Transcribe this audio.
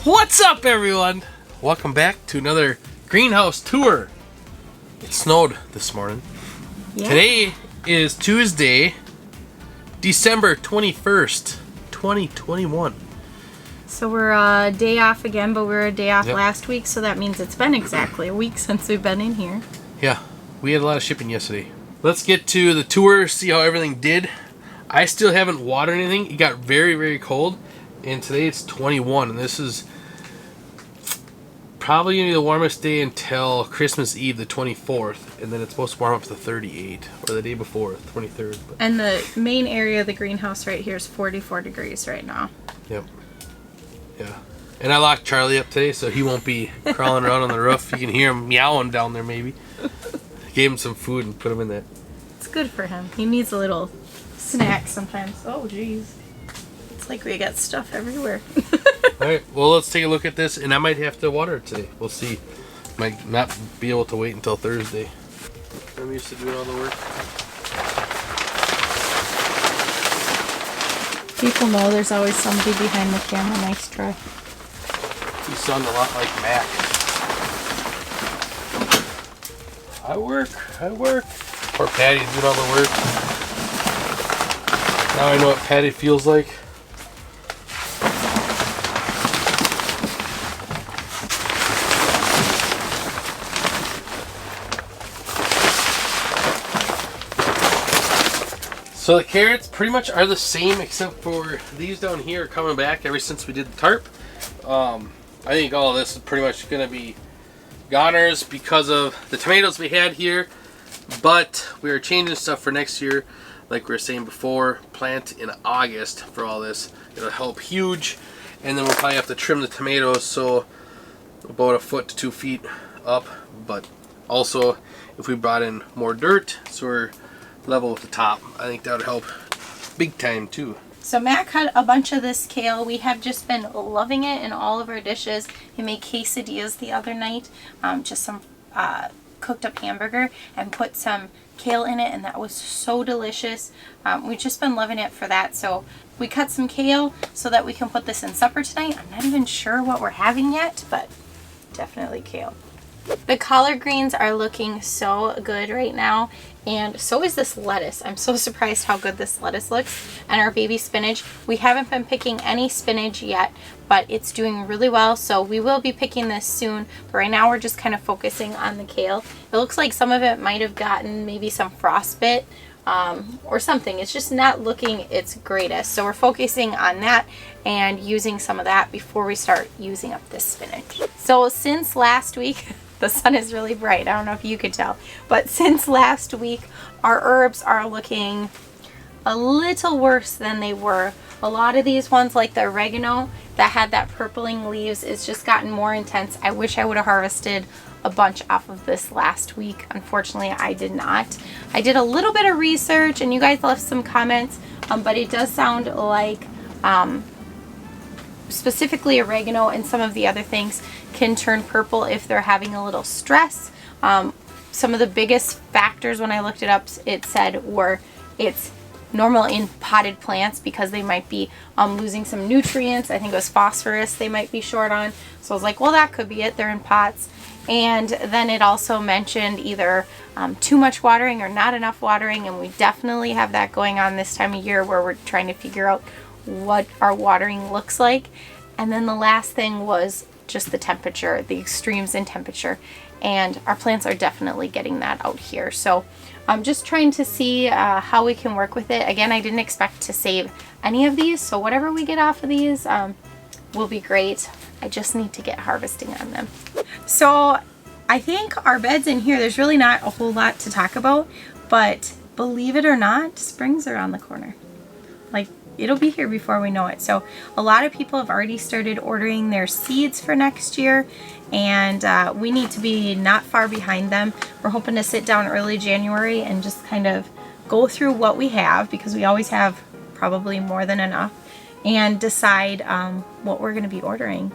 What's up, everyone? Welcome back to another greenhouse tour. It snowed this morning. Yeah. Today is Tuesday, December 21st, 2021. So we're a day off again, but we were a day off last week, so that means it's been exactly a week since we've been in here. Yeah, we had a lot of shipping yesterday. Let's get to the tour, see how everything did. I still haven't watered anything. It got very, very cold, and today it's 21, and this is probably going to be the warmest day until Christmas Eve, the 24th, and then it's supposed to warm up to 38, or the day before, 23rd. But. And the main area of the greenhouse right here is 44 degrees right now. Yep. Yeah. And I locked Charlie up today, so he won't be crawling around on the roof. You can hear him meowing down there, maybe. Gave him some food and put him in that. It's good for him. He needs a little snack sometimes. Oh, jeez. It's like we got stuff everywhere. Alright, well, let's take a look at this, and I might have to water it today. We'll see. Might not be able to wait until Thursday. I'm used to doing all the work. People know there's always somebody behind the camera. Nice try. You sound a lot like Mac. I work. Poor Patty's doing all the work. Now I know what Patty feels like. So the carrots pretty much are the same, except for these down here are coming back ever since we did the tarp. I think all of this is pretty much going to be goners because of the tomatoes we had here. But we are changing stuff for next year. Like we were saying before, plant in August for all this. It'll help huge. And then we'll probably have to trim the tomatoes, so about 1 foot to 2 feet up. But also, if we brought in more dirt, so we're level with the top, I think that would help big time too. So Matt cut a bunch of this kale. We have just been loving it in all of our dishes. We made quesadillas the other night, just some cooked up hamburger, and put some kale in it, and that was so delicious. We've just been loving it for that. So we cut some kale so that we can put this in supper tonight. I'm not even sure what we're having yet, but definitely kale. The collard greens are looking so good right now, and so is this lettuce. I'm so surprised how good this lettuce looks. And our baby spinach, we haven't been picking any spinach yet, but it's doing really well, so we will be picking this soon. But right now we're just kind of focusing on the kale. It looks like some of it might have gotten maybe some frostbite or something. It's just not looking its greatest, so we're focusing on that and using some of that before we start using up this spinach. So since last week, the sun is really bright. I don't know if you could tell. But since last week, our herbs are looking a little worse than they were. A lot of these ones, like the oregano that had that purpling leaves, it's just gotten more intense. I wish I would have harvested a bunch off of this last week. Unfortunately, I did not. I did a little bit of research, and you guys left some comments, but it does sound like specifically oregano and some of the other things can turn purple if they're having a little stress. Some of the biggest factors when I looked it up, it said were it's normal in potted plants because they might be losing some nutrients. I think it was phosphorus they might be short on. So I was like, well, that could be it. They're in pots. And then it also mentioned either too much watering or not enough watering, and we definitely have that going on this time of year where we're trying to figure out what our watering looks like. And then the last thing was just the temperature, the extremes in temperature, and our plants are definitely getting that out here. So I'm just trying to see how we can work with it. Again, I didn't expect to save any of these, so whatever we get off of these will be great. I just need to get harvesting on them. So I think our beds in here, there's really not a whole lot to talk about, but believe it or not, spring's around the corner. Like, it'll be here before we know it. So a lot of people have already started ordering their seeds for next year, and we need to be not far behind them. We're hoping to sit down early January and just kind of go through what we have, because we always have probably more than enough, and decide what we're going to be ordering.